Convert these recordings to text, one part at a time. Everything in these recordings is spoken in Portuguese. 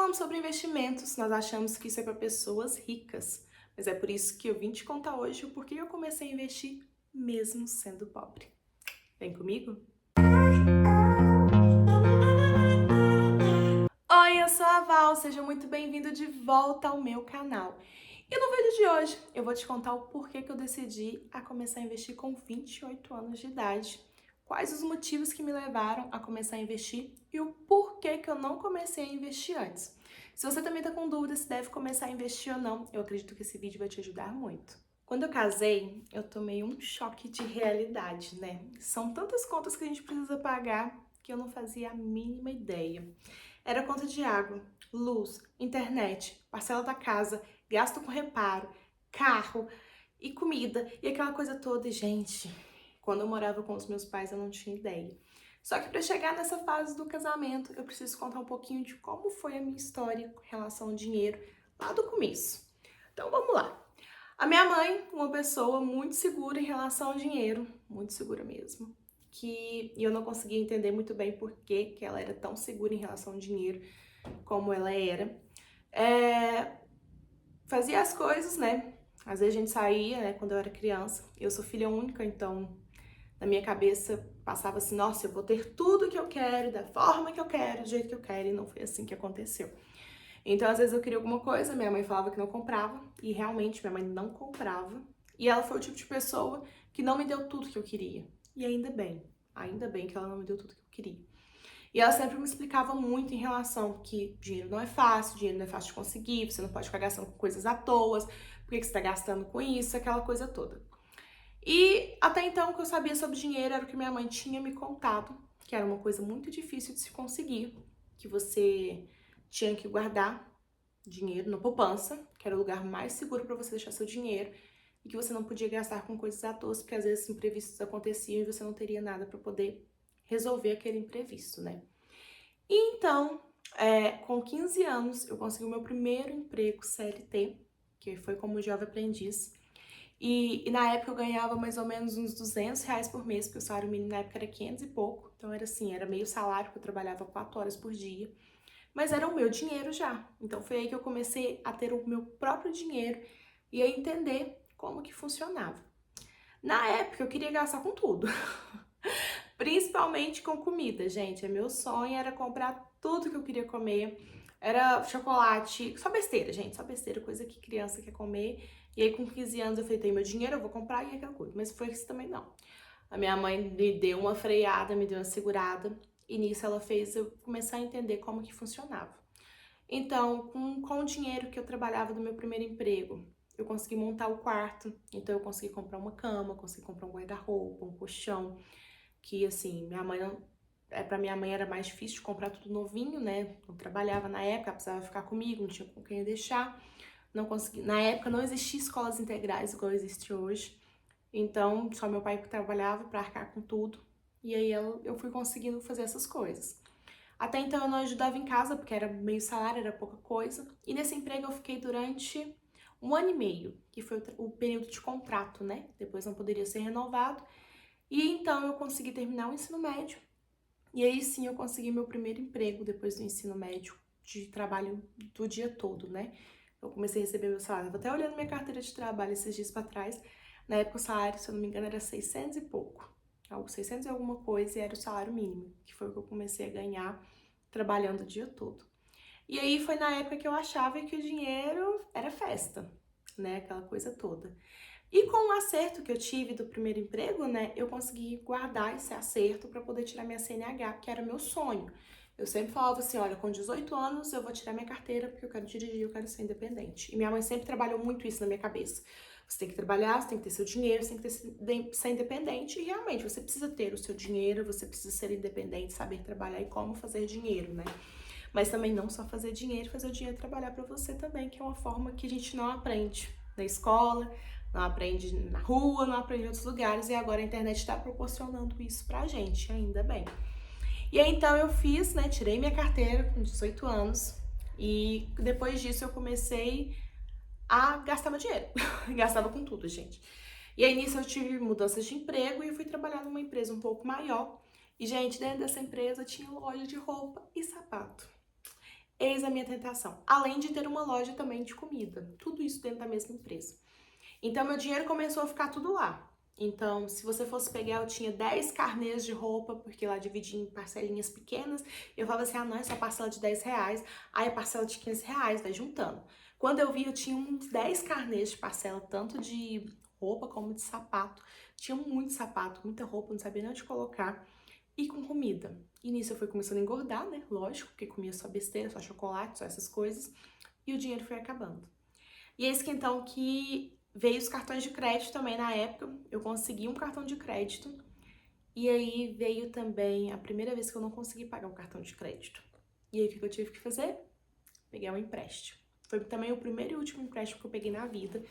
falamos sobre investimentos, nós achamos que isso é para pessoas ricas, mas é por isso que eu vim te contar hoje o porquê eu comecei a investir mesmo sendo pobre. Vem comigo? Oi, eu sou a Val, seja muito bem-vindo de volta ao meu canal. E no vídeo de hoje eu vou te contar o porquê que eu decidi a começar a investir com 28 anos de idade, quais os motivos que me levaram a começar a investir e o porquê que eu não comecei a investir antes. Se você também está com dúvida se deve começar a investir ou não, eu acredito que esse vídeo vai te ajudar muito. Quando eu casei, eu tomei um choque de realidade, né? São tantas contas que a gente precisa pagar que eu não fazia a mínima ideia. Era conta de água, luz, internet, parcela da casa, gasto com reparo, carro e comida e aquela coisa toda. E, gente, quando eu morava com os meus pais eu não tinha ideia. Só que para chegar nessa fase do casamento, eu preciso contar um pouquinho de como foi a minha história com relação ao dinheiro lá do começo. Então vamos lá. A minha mãe, uma pessoa muito segura em relação ao dinheiro, muito segura mesmo, que eu não conseguia entender muito bem por que ela era tão segura em relação ao dinheiro como ela era. Fazia as coisas, né? Às vezes a gente saía, né, quando eu era criança. Eu sou filha única, então na minha cabeça passava assim, nossa, eu vou ter tudo que eu quero, da forma que eu quero, do jeito que eu quero, e não foi assim que aconteceu. Então, às vezes eu queria alguma coisa, minha mãe falava que não comprava, e realmente minha mãe não comprava. E ela foi o tipo de pessoa que não me deu tudo que eu queria. E ainda bem que ela não me deu tudo que eu queria. E ela sempre me explicava muito em relação que dinheiro não é fácil, dinheiro não é fácil de conseguir, você não pode ficar gastando com coisas à toa, por que você tá gastando com isso, aquela coisa toda. E até então o que eu sabia sobre dinheiro era o que minha mãe tinha me contado, que era uma coisa muito difícil de se conseguir, que você tinha que guardar dinheiro na poupança, que era o lugar mais seguro para você deixar seu dinheiro, e que você não podia gastar com coisas à toa, porque às vezes imprevistos aconteciam e você não teria nada para poder resolver aquele imprevisto, né? E então, com 15 anos, eu consegui o meu primeiro emprego CLT, que foi como jovem aprendiz. E na época eu ganhava mais ou menos uns R$ 200 por mês, porque o salário mínimo na época era 500 e pouco. Então era assim, era meio salário, porque eu trabalhava 4 horas por dia. Mas era o meu dinheiro já. Então foi aí que eu comecei a ter o meu próprio dinheiro e a entender como que funcionava. Na época eu queria gastar com tudo. Principalmente com comida, gente. Meu sonho era comprar tudo que eu queria comer. Era chocolate, só besteira, gente, só besteira, coisa que criança quer comer. E aí com 15 anos eu falei, tem meu dinheiro, eu vou comprar e aquela coisa. Mas foi isso também não. A minha mãe me deu uma freada, me deu uma segurada. E nisso ela fez eu começar a entender como que funcionava. Então, com o dinheiro que eu trabalhava do meu primeiro emprego, eu consegui montar o quarto. Então eu consegui comprar uma cama, consegui comprar um guarda-roupa, um colchão, que assim, minha mãe não, para minha mãe era mais difícil de comprar tudo novinho, né? Não trabalhava na época, precisava ficar comigo, não tinha com quem deixar. Não consegui, na época não existia escolas integrais igual existe hoje. Então, só meu pai que trabalhava para arcar com tudo. E aí eu fui conseguindo fazer essas coisas. Até então eu não ajudava em casa, porque era meio salário, era pouca coisa. E nesse emprego eu fiquei durante 1 ano e meio, que foi o período de contrato, né? Depois não poderia ser renovado. E então eu consegui terminar o ensino médio. E aí sim eu consegui meu primeiro emprego depois do ensino médio, de trabalho do dia todo, né? Eu comecei a receber meu salário. Eu tô até olhando minha carteira de trabalho esses dias pra trás. Na época o salário, se eu não me engano, era 600 e pouco. 600 e alguma coisa, e era o salário mínimo, que foi o que eu comecei a ganhar trabalhando o dia todo. E aí foi na época que eu achava que o dinheiro era festa, né? Aquela coisa toda. E com o acerto que eu tive do primeiro emprego, né, eu consegui guardar esse acerto para poder tirar minha CNH, que era meu sonho. Eu sempre falava assim, olha, com 18 anos eu vou tirar minha carteira porque eu quero dirigir, eu quero ser independente. E minha mãe sempre trabalhou muito isso na minha cabeça. Você tem que trabalhar, você tem que ter seu dinheiro, você tem que ser independente. E realmente, você precisa ter o seu dinheiro, você precisa ser independente, saber trabalhar e como fazer dinheiro, né? Mas também não só fazer o dinheiro trabalhar para você também, que é uma forma que a gente não aprende na escola, não aprende na rua, não aprende em outros lugares, e agora a internet está proporcionando isso pra gente, ainda bem. E aí então eu fiz, né, tirei minha carteira com 18 anos, e depois disso eu comecei a gastar meu dinheiro. Gastava com tudo, gente. E aí nisso eu tive mudanças de emprego e eu fui trabalhar numa empresa um pouco maior. E, gente, dentro dessa empresa tinha loja de roupa e sapato. Eis a minha tentação. Além de ter uma loja também de comida. Tudo isso dentro da mesma empresa. Então, meu dinheiro começou a ficar tudo lá. Então, se você fosse pegar, eu tinha 10 carnês de roupa, porque lá dividia em parcelinhas pequenas. Eu falava assim, não, é só parcela de R$10. Aí a parcela de R$15, vai juntando. Quando eu vi, eu tinha uns 10 carnês de parcela, tanto de roupa como de sapato. Tinha muito sapato, muita roupa, não sabia nem onde colocar. E com comida. E nisso eu fui começando a engordar, né? Lógico, porque comia só besteira, só chocolate, só essas coisas. E o dinheiro foi acabando. E eis que então que veio os cartões de crédito também na época. Eu consegui um cartão de crédito. E aí veio também a primeira vez que eu não consegui pagar um cartão de crédito. E aí o que eu tive que fazer? Peguei um empréstimo. Foi também o primeiro e último empréstimo que eu peguei na vida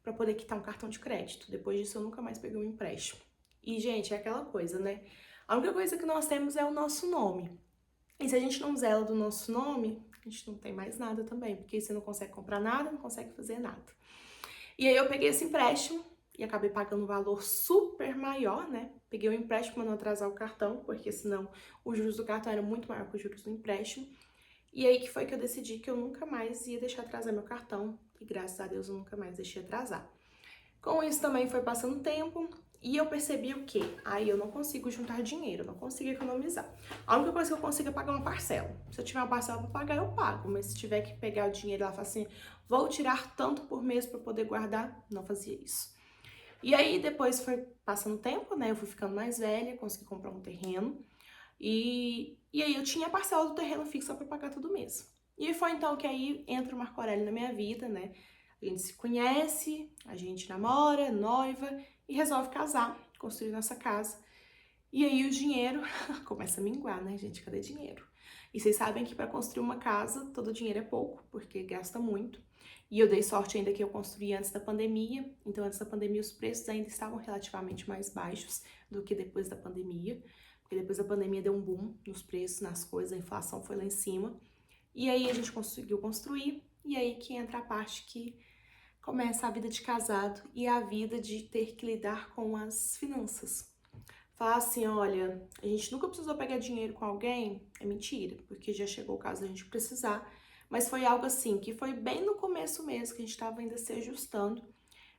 para poder quitar um cartão de crédito. Depois disso eu nunca mais peguei um empréstimo. E, gente, é aquela coisa, né? A única coisa que nós temos é o nosso nome. E se a gente não zela do nosso nome, a gente não tem mais nada também, porque você não consegue comprar nada, não consegue fazer nada. E aí eu peguei esse empréstimo e acabei pagando um valor super maior, né? Peguei o empréstimo para não atrasar o cartão, porque senão os juros do cartão eram muito maior que os juros do empréstimo. E aí que foi que eu decidi que eu nunca mais ia deixar atrasar meu cartão, e graças a Deus eu nunca mais deixei atrasar. Com isso também foi passando tempo e eu percebi o quê? Aí eu não consigo juntar dinheiro, não consigo economizar. A única coisa que eu consigo é pagar uma parcela. Se eu tiver uma parcela para pagar, eu pago. Mas se tiver que pegar o dinheiro e ela fala assim, vou tirar tanto por mês para poder guardar, não fazia isso. E aí depois foi passando tempo, né? Eu fui ficando mais velha, consegui comprar um terreno. E aí eu tinha a parcela do terreno fixa para pagar todo mês. E foi então que aí entra o Marco Aurélio na minha vida, né? A gente se conhece, a gente namora, noiva e resolve casar, construir nossa casa. E aí o dinheiro começa a minguar, né, gente? Cadê dinheiro? E vocês sabem que para construir uma casa, todo dinheiro é pouco, porque gasta muito. E eu dei sorte ainda que eu construí antes da pandemia. Então, antes da pandemia, os preços ainda estavam relativamente mais baixos do que depois da pandemia. Porque depois da pandemia deu um boom nos preços, nas coisas, a inflação foi lá em cima. E aí a gente conseguiu construir. E aí que entra a parte que começa a vida de casado e a vida de ter que lidar com as finanças. Falar assim, olha, a gente nunca precisou pegar dinheiro com alguém, é mentira, porque já chegou o caso da gente precisar, mas foi algo assim, que foi bem no começo mesmo, que a gente estava ainda se ajustando,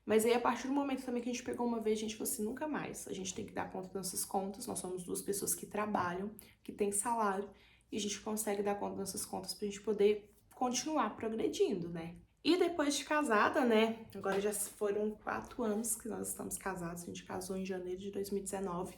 mas aí a partir do momento também que a gente pegou uma vez, a gente falou assim, nunca mais, a gente tem que dar conta das nossas contas, nós somos duas pessoas que trabalham, que têm salário, e a gente consegue dar conta das nossas contas pra gente poder continuar progredindo, né? E depois de casada, né? Agora já foram 4 anos que nós estamos casados. A gente casou em janeiro de 2019.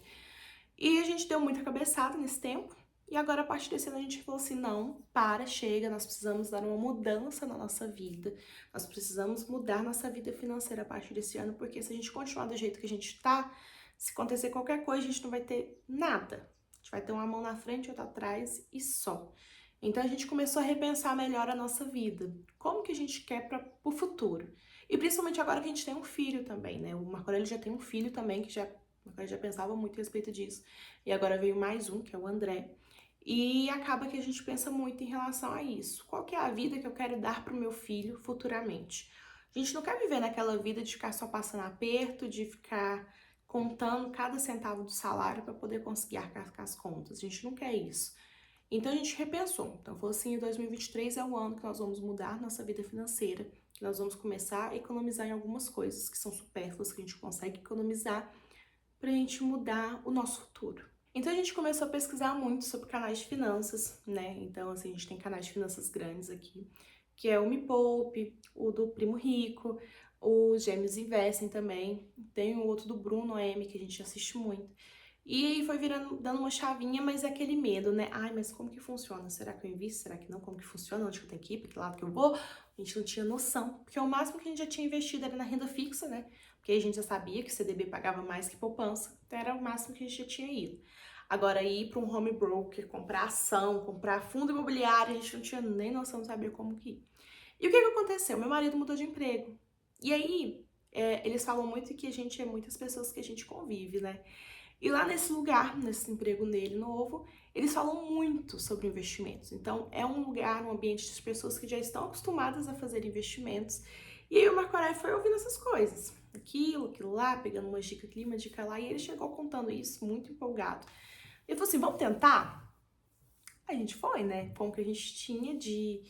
E a gente deu muita cabeçada nesse tempo. E agora, a partir desse ano, a gente falou assim: não, para, chega, nós precisamos dar uma mudança na nossa vida. Nós precisamos mudar nossa vida financeira a partir desse ano, porque se a gente continuar do jeito que a gente tá, se acontecer qualquer coisa, a gente não vai ter nada. A gente vai ter uma mão na frente e outra atrás e só. Então a gente começou a repensar melhor a nossa vida. Como que a gente quer para o futuro? E principalmente agora que a gente tem um filho também, né? O Marco Aurélio já tem um filho também, que já, o Marco Aurélio já pensava muito a respeito disso. E agora veio mais um, que é o André. E acaba que a gente pensa muito em relação a isso. Qual que é a vida que eu quero dar para o meu filho futuramente? A gente não quer viver naquela vida de ficar só passando aperto, de ficar contando cada centavo do salário para poder conseguir arcar com as contas. A gente não quer isso. Então a gente repensou. Então falou assim, 2023 é o ano que nós vamos mudar nossa vida financeira, que nós vamos começar a economizar em algumas coisas que são supérfluas, que a gente consegue economizar pra gente mudar o nosso futuro. Então a gente começou a pesquisar muito sobre canais de finanças, né? Então assim, a gente tem canais de finanças grandes aqui, que é o Me Poupe, o do Primo Rico, o Gêmeos Investem também, tem o outro do Bruno M, que a gente assiste muito. E aí foi virando, dando uma chavinha, mas é aquele medo, né? Ai, mas como que funciona? Será que eu invisto? Será que não? Como que funciona? Onde que eu tenho que ir? Pra que lado que eu vou? A gente não tinha noção. Porque o máximo que a gente já tinha investido era na renda fixa, né? Porque aí a gente já sabia que o CDB pagava mais que poupança. Então era o máximo que a gente já tinha ido. Agora, ir para um home broker, comprar ação, comprar fundo imobiliário, a gente não tinha nem noção de saber como que ir. E o que que aconteceu? Meu marido mudou de emprego. E aí, eles falam muito que a gente é muitas pessoas que a gente convive, né? E lá nesse lugar, nesse emprego nele novo, eles falam muito sobre investimentos. Então, é um lugar, um ambiente de pessoas que já estão acostumadas a fazer investimentos. E aí o Marco Aurélio foi ouvindo essas coisas. Aquilo lá, pegando uma dica aqui, uma dica lá. E ele chegou contando isso, muito empolgado. Ele falou assim, vamos tentar? A gente foi, né? Com o que a gente tinha de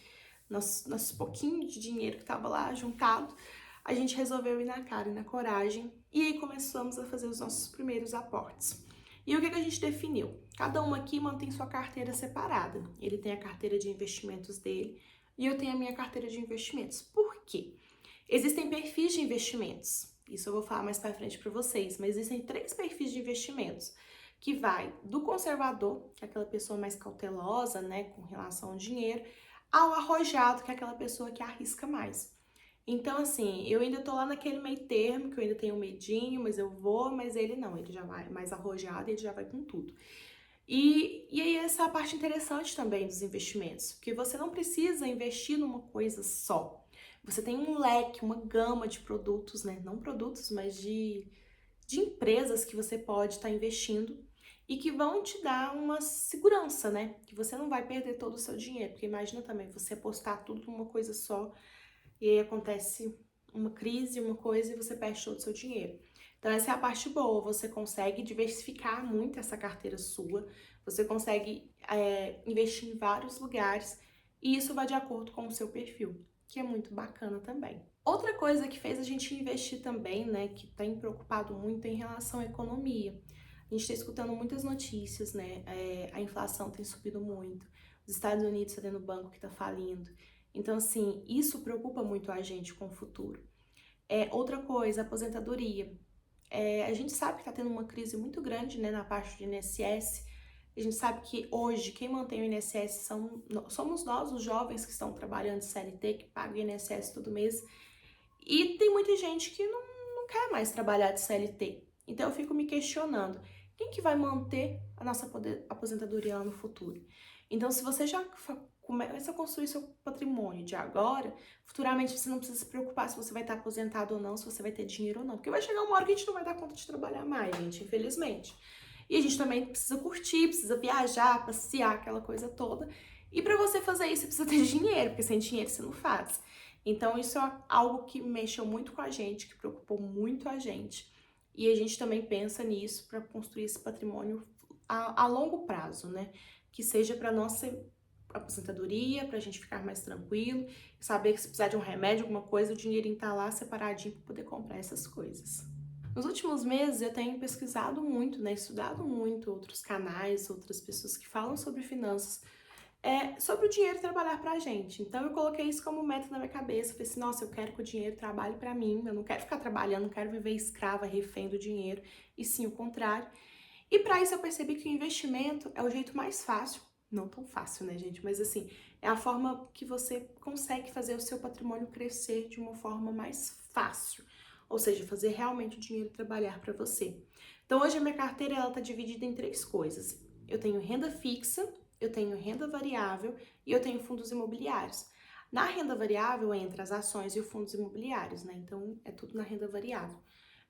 nosso pouquinho de dinheiro que tava lá juntado, a gente resolveu ir na cara e na coragem, e aí começamos a fazer os nossos primeiros aportes. E o que a gente definiu? Cada um aqui mantém sua carteira separada. Ele tem a carteira de investimentos dele e eu tenho a minha carteira de investimentos. Por quê? Existem perfis de investimentos. Isso eu vou falar mais para frente para vocês, mas existem 3 perfis de investimentos, que vai do conservador, que é aquela pessoa mais cautelosa, né, com relação ao dinheiro, ao arrojado, que é aquela pessoa que arrisca mais. Então, assim, eu ainda tô lá naquele meio termo, que eu ainda tenho medinho, mas eu vou, mas ele não, ele já vai mais arrojado, ele já vai com tudo. E aí essa é a parte interessante também dos investimentos, porque você não precisa investir numa coisa só. Você tem um leque, uma gama de produtos, né? Não produtos, mas de empresas que você pode estar investindo e que vão te dar uma segurança, né? Que você não vai perder todo o seu dinheiro. Porque imagina também você apostar tudo numa coisa só e aí acontece uma crise, uma coisa e você perde todo o seu dinheiro. Então essa é a parte boa, você consegue diversificar muito essa carteira sua, você consegue investir em vários lugares e isso vai de acordo com o seu perfil, que é muito bacana também. Outra coisa que fez a gente investir também, né, que tem preocupado muito é em relação à economia. A gente está escutando muitas notícias, né, a inflação tem subido muito, os Estados Unidos está tendo banco que está falindo. Então, assim, isso preocupa muito a gente com o futuro. Outra coisa, aposentadoria. A gente sabe que está tendo uma crise muito grande, né, na parte do INSS. A gente sabe que hoje quem mantém o INSS somos nós, os jovens que estão trabalhando de CLT, que pagam o INSS todo mês. E tem muita gente que não quer mais trabalhar de CLT. Então eu fico me questionando, quem que vai manter a nossa aposentadoria lá no futuro? Então, se você já começa a construir seu patrimônio de agora, futuramente você não precisa se preocupar se você vai estar aposentado ou não, se você vai ter dinheiro ou não. Porque vai chegar uma hora que a gente não vai dar conta de trabalhar mais, gente, infelizmente. E a gente também precisa curtir, precisa viajar, passear, aquela coisa toda. E para você fazer isso, você precisa ter dinheiro, porque sem dinheiro você não faz. Então, isso é algo que mexeu muito com a gente, que preocupou muito a gente. E a gente também pensa nisso para construir esse patrimônio a longo prazo, né? Que seja para nossa aposentadoria, para a gente ficar mais tranquilo, saber que se precisar de um remédio, alguma coisa, o dinheirinho tá lá separadinho para poder comprar essas coisas. Nos últimos meses eu tenho pesquisado muito, né? Estudado muito outros canais, outras pessoas que falam sobre finanças, sobre o dinheiro trabalhar pra gente. Então eu coloquei isso como meta na minha cabeça. Falei assim, nossa, eu quero que o dinheiro trabalhe pra mim. Eu não quero ficar trabalhando, não quero viver escrava, refém do dinheiro. E sim o contrário. E pra isso eu percebi que o investimento é o jeito mais fácil. Não tão fácil, né, gente? Mas assim, é a forma que você consegue fazer o seu patrimônio crescer de uma forma mais fácil. Ou seja, fazer realmente o dinheiro trabalhar pra você. Então hoje a minha carteira ela tá dividida em 3 coisas. Eu tenho renda fixa, eu tenho renda variável e eu tenho fundos imobiliários. Na renda variável entra as ações e os fundos imobiliários, né? Então é tudo na renda variável.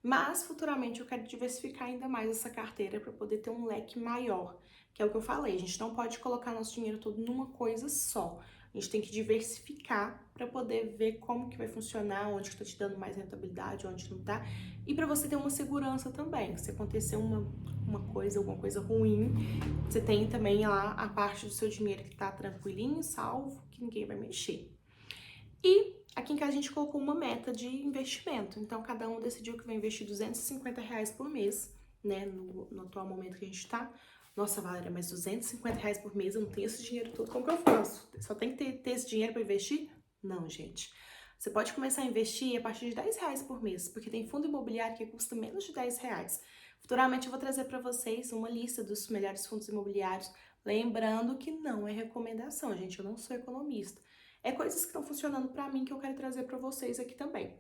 Mas futuramente eu quero diversificar ainda mais essa carteira para poder ter um leque maior, que é o que eu falei. A gente não pode colocar nosso dinheiro todo numa coisa só. A gente tem que diversificar para poder ver como que vai funcionar, onde que está te dando mais rentabilidade, onde não tá. E para você ter uma segurança também. Se acontecer uma coisa, alguma coisa ruim, você tem também lá a parte do seu dinheiro que tá tranquilinho, salvo, que ninguém vai mexer. E aqui em casa a gente colocou uma meta de investimento. Então cada um decidiu que vai investir R$ 250 por mês, né? No atual momento que a gente tá. Nossa, Valéria, mas R$ 250 por mês, eu não tenho esse dinheiro todo, como que eu faço? Só tem que ter esse dinheiro para investir? Não, gente. Você pode começar a investir a partir de R$ 10 por mês, porque tem fundo imobiliário que custa menos de R$ 10. Futuramente eu vou trazer para vocês uma lista dos melhores fundos imobiliários, lembrando que não é recomendação, gente, eu não sou economista. É coisas que estão funcionando para mim que eu quero trazer para vocês aqui também.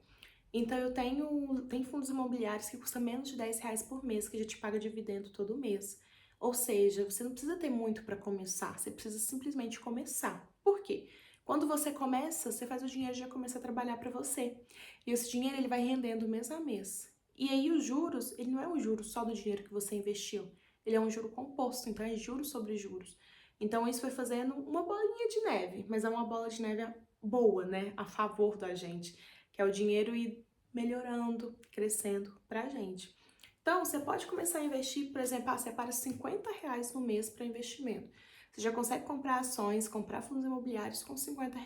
Então eu tenho fundos imobiliários que custam menos de R$ 10 por mês, que já te paga dividendo todo mês. Ou seja, você não precisa ter muito para começar, você precisa simplesmente começar. Por quê? Quando você começa, você faz o dinheiro já começa a trabalhar para você. E esse dinheiro ele vai rendendo mês a mês. E aí os juros, ele não é um juro só do dinheiro que você investiu, ele é um juro composto, então é juros sobre juros. Então isso foi fazendo uma bolinha de neve, mas é uma bola de neve boa, né? A favor da gente, que é o dinheiro ir melhorando, crescendo pra gente. Então, você pode começar a investir, por exemplo, separa R$ 50 no mês para investimento. Você já consegue comprar ações, comprar fundos imobiliários com R$ 50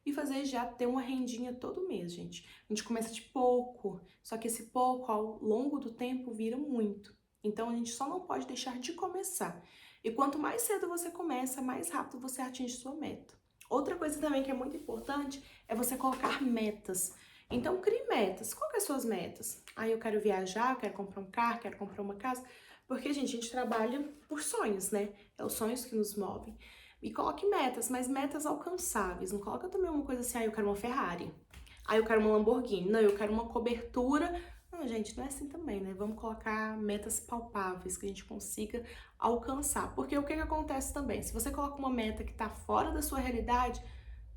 e fazer já ter uma rendinha todo mês, gente. A gente começa de pouco, só que esse pouco ao longo do tempo vira muito. Então a gente só não pode deixar de começar. E quanto mais cedo você começa, mais rápido você atinge sua meta. Outra coisa também que é muito importante é você colocar metas. Então crie metas. Qual que são as suas metas? Eu quero viajar, eu quero comprar um carro, quero comprar uma casa. Porque, gente, a gente trabalha por sonhos, né? É os sonhos que nos movem. E coloque metas, mas metas alcançáveis. Não coloca também uma coisa assim, eu quero uma Ferrari. Eu quero uma Lamborghini. Não, eu quero uma cobertura. Não, gente, não é assim também, né? Vamos colocar metas palpáveis que a gente consiga alcançar. Porque o que acontece também? Se você coloca uma meta que tá fora da sua realidade,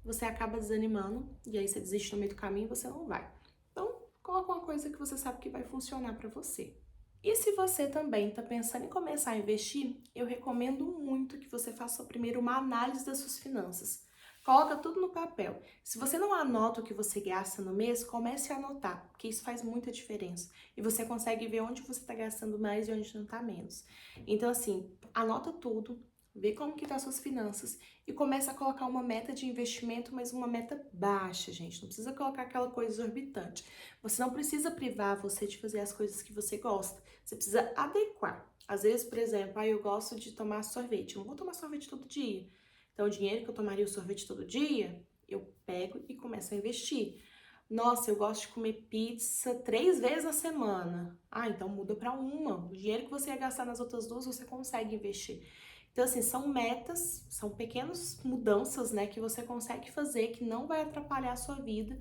você acaba desanimando e aí você desiste no meio do caminho e você não vai. Então, coloca uma coisa que você sabe que vai funcionar para você. E se você também está pensando em começar a investir, eu recomendo muito que você faça primeiro uma análise das suas finanças. Coloca tudo no papel. Se você não anota o que você gasta no mês, comece a anotar, porque isso faz muita diferença. E você consegue ver onde você está gastando mais e onde não está menos. Então, assim, anota tudo, vê como que tá as suas finanças e começa a colocar uma meta de investimento, mas uma meta baixa, gente. Não precisa colocar aquela coisa exorbitante. Você não precisa privar você de fazer as coisas que você gosta. Você precisa adequar. Às vezes, por exemplo, eu gosto de tomar sorvete. Eu não vou tomar sorvete todo dia. Então, o dinheiro que eu tomaria o sorvete todo dia, eu pego e começo a investir. Nossa, eu gosto de comer pizza 3 vezes na semana. Então muda para uma. O dinheiro que você ia gastar nas outras duas, você consegue investir. Então, assim, são metas, são pequenas mudanças, né, que você consegue fazer, que não vai atrapalhar a sua vida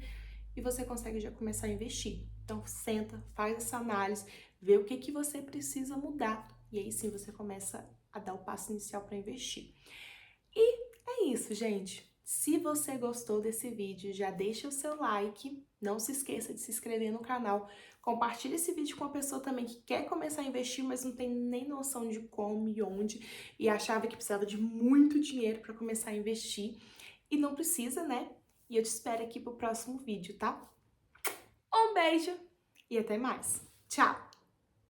e você consegue já começar a investir. Então, senta, faz essa análise, vê o que você precisa mudar e aí sim você começa a dar o passo inicial para investir. E é isso, gente. Se você gostou desse vídeo, já deixa o seu like, não se esqueça de se inscrever no canal, compartilhe esse vídeo com uma pessoa também que quer começar a investir, mas não tem nem noção de como e onde, e achava que precisava de muito dinheiro para começar a investir, e não precisa, né? E eu te espero aqui pro próximo vídeo, tá? Um beijo e até mais. Tchau!